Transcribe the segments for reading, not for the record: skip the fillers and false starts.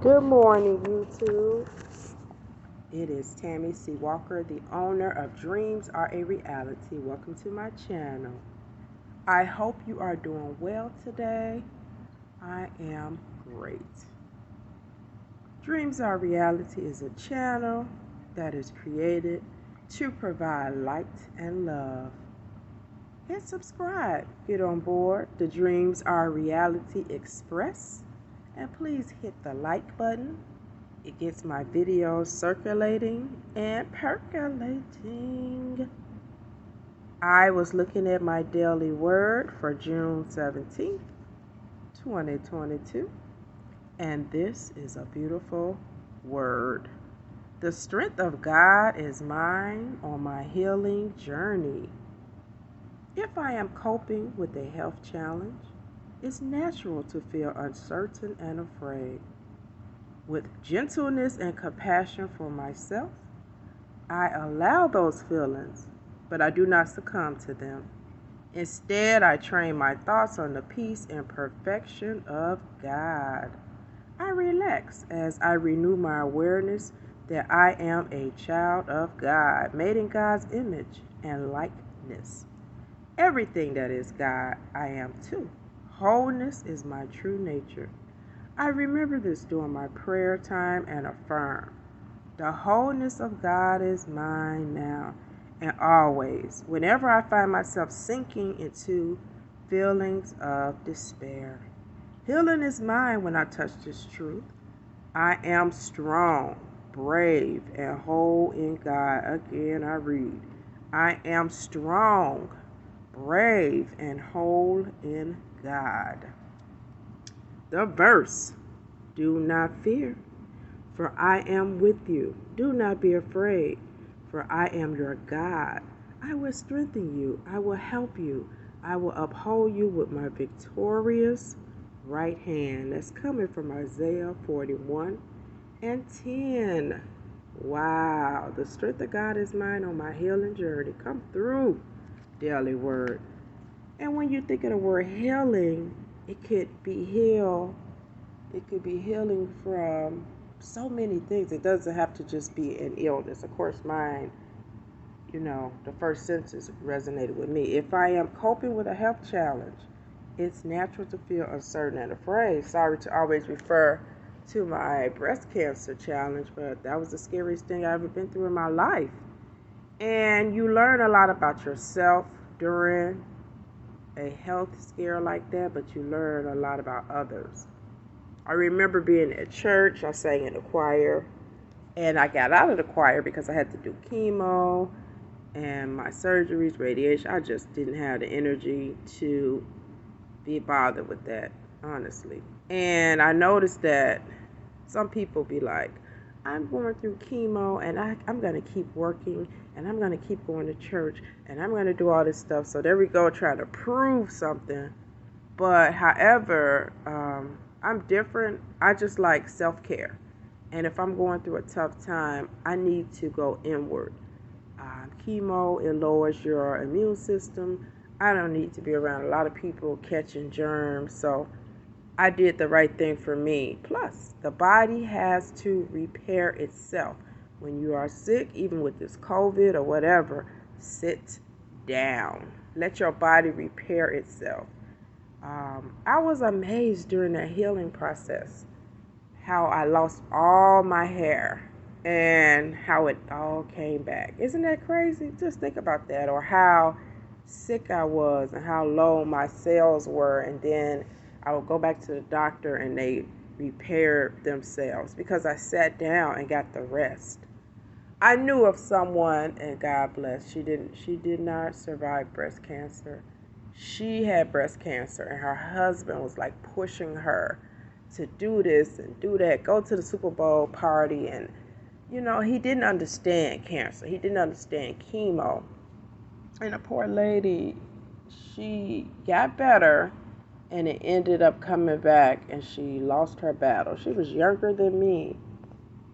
Good morning, YouTube. It is Tammy C. Walker, the owner of Dreams Are a Reality. Welcome to my channel. I hope you are doing well today. I am great. Dreams Are Reality is a channel that is created to provide light and love. And subscribe. Get on board the Dreams Are Reality Express. And please hit the like button. It gets my videos circulating and percolating. I was looking at my daily word for June 17th, 2022, and this is a beautiful word. The strength of God is mine on my healing journey. If I am coping with a health challenge, it's natural to feel uncertain and afraid. With gentleness and compassion for myself, I allow those feelings, but I do not succumb to them. Instead, I train my thoughts on the peace and perfection of God. I relax as I renew my awareness that I am a child of God, made in God's image and likeness. Everything that is God, I am too. Wholeness is my true nature. I remember this during my prayer time and affirm, the wholeness of God is mine now and always, whenever I find myself sinking into feelings of despair. Healing is mine when I touch this truth. I am strong, brave, and whole in God. Again, I read, I am strong, brave, and whole in God. The verse, do not fear, for I am with you. Do not be afraid, for I am your God. I will strengthen you. I will help you. I will uphold you with my victorious right hand. That's coming from Isaiah 41 and 10. Wow, the strength of God is mine on my healing journey. Come through, daily word. And when you think of the word healing, it could be heal. It could be healing from so many things. It doesn't have to just be an illness. Of course, mine, the first sentence resonated with me. If I am coping with a health challenge, it's natural to feel uncertain and afraid. Sorry to always refer to my breast cancer challenge, but that was the scariest thing I've ever been through in my life. And you learn a lot about yourself during a health scare like that, but you learn a lot about others. I remember being at church. I sang in the choir, and I got out of the choir because I had to do chemo and my surgeries, radiation. I just didn't have the energy to be bothered with that, honestly. And I noticed that some people be like, I'm going through chemo and I'm going to keep working and I'm going to keep going to church and I'm going to do all this stuff. So there we go, trying to prove something. But however, I'm different. I just like self-care. And if I'm going through a tough time, I need to go inward. Chemo, it lowers your immune system. I don't need to be around a lot of people catching germs. So I did the right thing for me. Plus, the body has to repair itself. When you are sick, even with this COVID or whatever, sit down. Let your body repair itself. I was amazed during that healing process how I lost all my hair and how it all came back. Isn't that crazy? Just think about that. Or how sick I was and how low my cells were. And then I would go back to the doctor and they repaired themselves because I sat down and got the rest. I knew of someone, and God bless, she did not survive breast cancer. She had breast cancer and her husband was like pushing her to do this and do that, go to the Super Bowl party, and he didn't understand cancer. He didn't understand chemo. And the poor lady, she got better and it ended up coming back and she lost her battle. She was younger than me.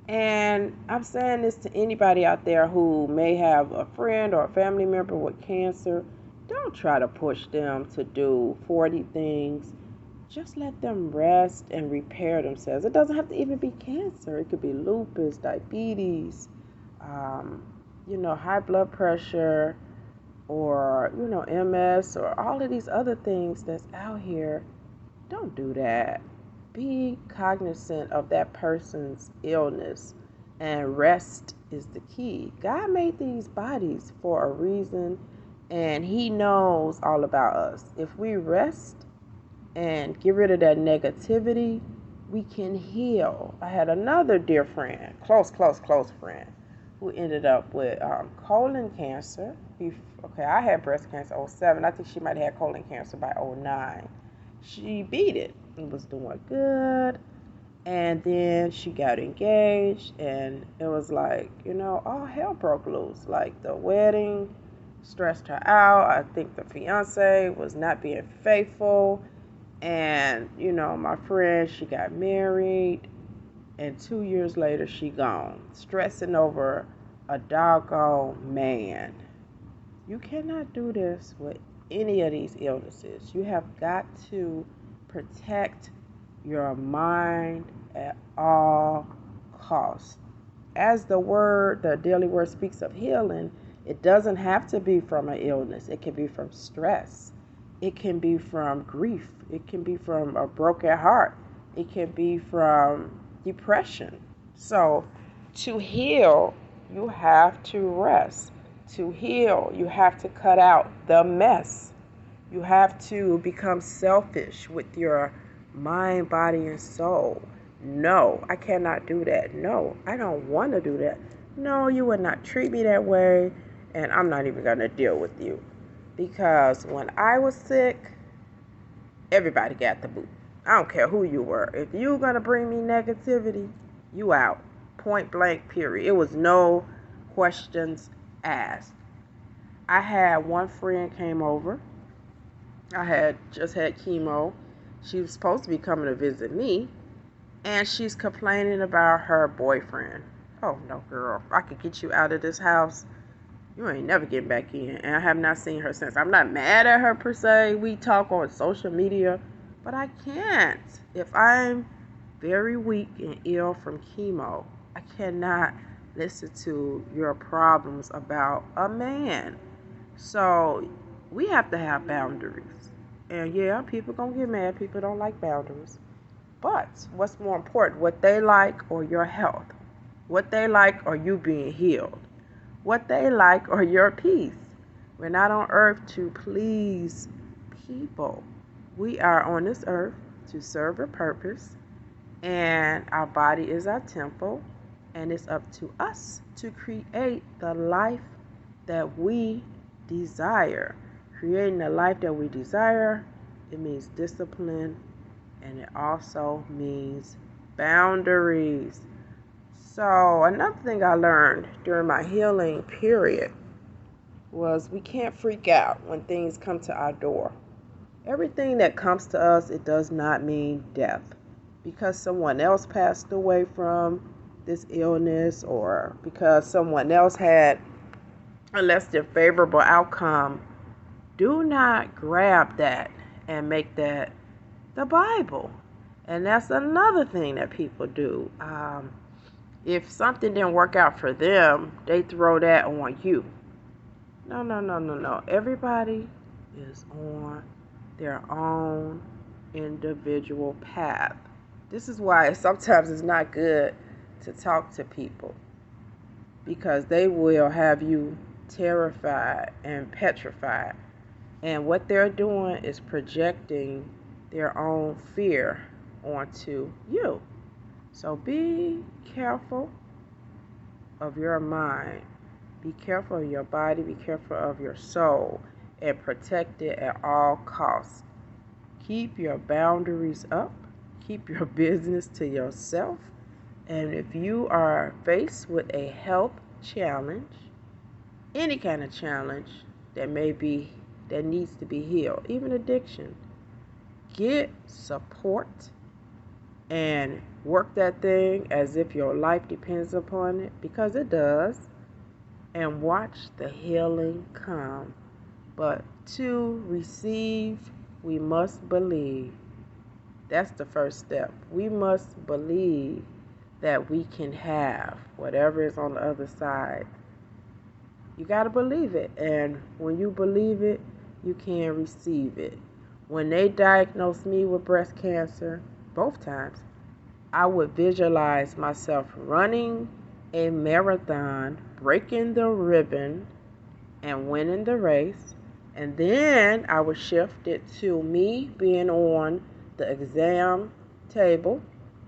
And I'm saying this to anybody out there who may have a friend or a family member with cancer. Don't try to push them to do 40 things. just let them rest and repair themselves. It doesn't have to even be cancer. It could be lupus, diabetes, um, high blood pressure, or, MS, or all of these other things that's out here. Don't do that. Be cognizant of that person's illness, and rest is the key. God made these bodies for a reason, and He knows all about us. If we rest and get rid of that negativity, we can heal. I had another dear friend, close friend, who ended up with colon cancer. I had breast cancer 07. I think she might have had colon cancer by 09. She beat it. It was doing good. And then she got engaged, and it was like, all hell broke loose. Like, the wedding stressed her out. I think the fiance was not being faithful. And, my friend, she got married, and 2 years later, she gone, stressing over a doggone man. You cannot do this with any of these illnesses. You have got to protect your mind at all costs. As the daily word speaks of healing, it doesn't have to be from an illness. It can be from stress. It can be from grief. It can be from a broken heart. It can be from depression. So to heal, you have to rest. To heal, you have to cut out the mess. You have to become selfish with your mind, body, and soul. No, I cannot do that. No, I don't want to do that. No, you would not treat me that way, and I'm not even going to deal with you. Because when I was sick, everybody got the boot. I don't care who you were. If you're going to bring me negativity, you out. Point blank, period. It was no questions asked. I had one friend came over. I had just had chemo. She was supposed to be coming to visit me, and she's complaining about her boyfriend. Oh, no, girl. If I could get you out of this house, you ain't never getting back in. And I have not seen her since. I'm not mad at her per se. We talk on social media, but I can't. If I'm very weak and ill from chemo, I cannot listen to your problems about a man. So we have to have boundaries. And yeah, people gonna get mad. People don't like boundaries. But what's more important, what they like or your health? What they like or you being healed? What they like or your peace? We're not on earth to please people. We are on this earth to serve a purpose, and our body is our temple, and it's up to us to create the life that we desire. Creating the life that we desire, it means discipline, and it also means boundaries. So another thing I learned during my healing period was we can't freak out when things come to our door. Everything that comes to us, it does not mean death. Because someone else passed away from this illness, or because someone else had a less than favorable outcome, do not grab that and make that the Bible. And that's another thing that people do. If something didn't work out for them, they throw that on you. No. Everybody is on their own individual path. This is why sometimes it's not good to talk to people, because they will have you terrified and petrified. And what they're doing is projecting their own fear onto you. So be careful of your mind. Be careful of your body. Be careful of your soul. And protect it at all costs. Keep your boundaries up. Keep your business to yourself. And if you are faced with a health challenge, any kind of challenge that needs to be healed, even addiction, get support and work that thing as if your life depends upon it, because it does, and watch the healing come. But to receive, we must believe. That's the first step. We must believe that we can have whatever is on the other side. You got to believe it. And when you believe it, you can receive it. When they diagnosed me with breast cancer, both times, I would visualize myself running a marathon, breaking the ribbon, and winning the race. And then I would shift it to me being on the exam table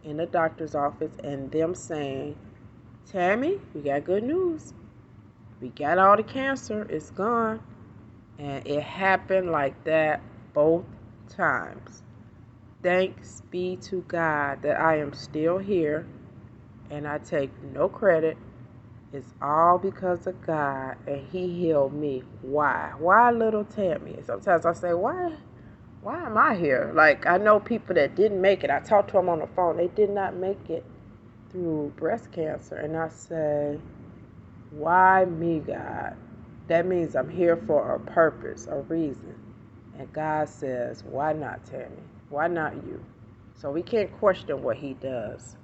in the doctor's office and them saying, Tammy, we got good news. We got all the cancer. It's gone. And it happened like that both times. Thanks be to God that I am still here and I take no credit. It's all because of God and He healed me. Why? Why little Tammy? Sometimes I say, why am I here? Like, I know people that didn't make it. I talked to them on the phone. They did not make it through breast cancer. And I say, why me, God? That means I'm here for a purpose, a reason. And God says, why not Tammy? Why not you? So we can't question what He does.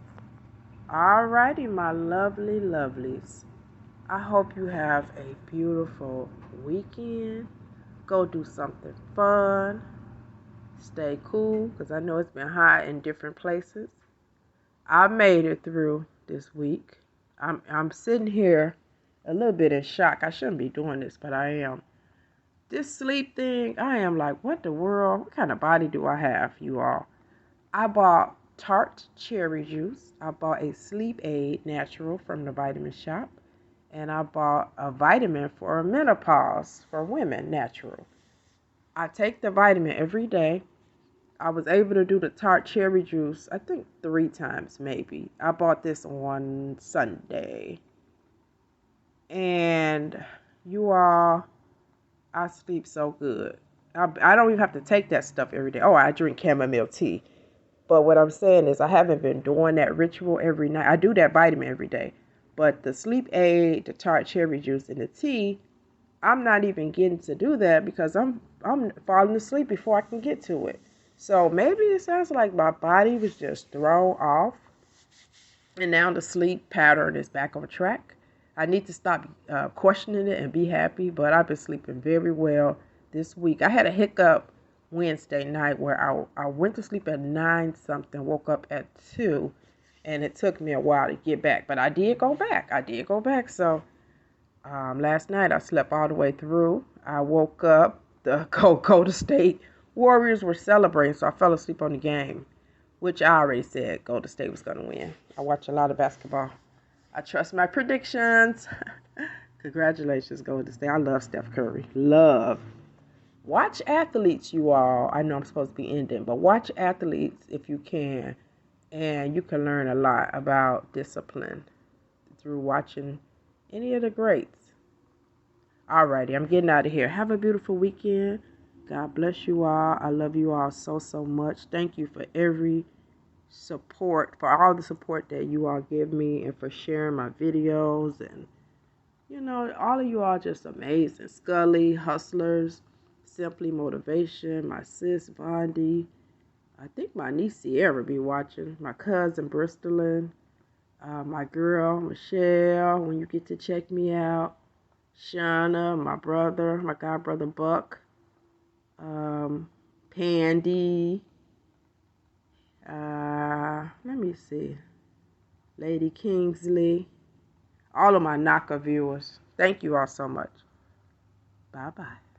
Alrighty, my lovely lovelies. I hope you have a beautiful weekend. Go do something fun. Stay cool, because I know it's been hot in different places. I made it through this week. I'm sitting here a little bit in shock. I shouldn't be doing this, but I am. This sleep thing, I am like, what the world? What kind of body do I have, you all? I bought tart cherry juice. I bought a sleep aid natural from the vitamin shop. And I bought a vitamin for menopause for women, natural. I take the vitamin every day. I was able to do the tart cherry juice, I think 3 times maybe. I bought this on Sunday. And you all, I sleep so good. I don't even have to take that stuff every day. Oh, I drink chamomile tea. But what I'm saying is I haven't been doing that ritual every night. I do that vitamin every day. But the sleep aid, the tart cherry juice, and the tea, I'm not even getting to do that because I'm falling asleep before I can get to it. So maybe it sounds like my body was just thrown off. And now the sleep pattern is back on track. I need to stop questioning it and be happy. But I've been sleeping very well this week. I had a hiccup Wednesday night where I went to sleep at 9 something, woke up at 2, and it took me a while to get back. But I did go back. So last night I slept all the way through. I woke up. The Golden State Warriors were celebrating, so I fell asleep on the game, which I already said Golden State was going to win. I watch a lot of basketball. I trust my predictions. Congratulations, Golden State. I love Steph Curry. Love. Watch athletes, you all. I know I'm supposed to be ending, but watch athletes if you can. And you can learn a lot about discipline through watching any of the greats. Alrighty, I'm getting out of here. Have a beautiful weekend. God bless you all. I love you all so, so much. Thank you for every support, for all the support that you all give me and for sharing my videos. And, you know, all of you are just amazing. Scully, Hustlers, Simply Motivation, my sis, Vondi. I think my niece Sierra be watching. My cousin, Bristolyn. My girl, Michelle, when you get to check me out. Shauna, my brother, my god brother Buck, Pandy, let me see, Lady Kingsley, all of my Naka viewers. Thank you all so much. Bye-bye.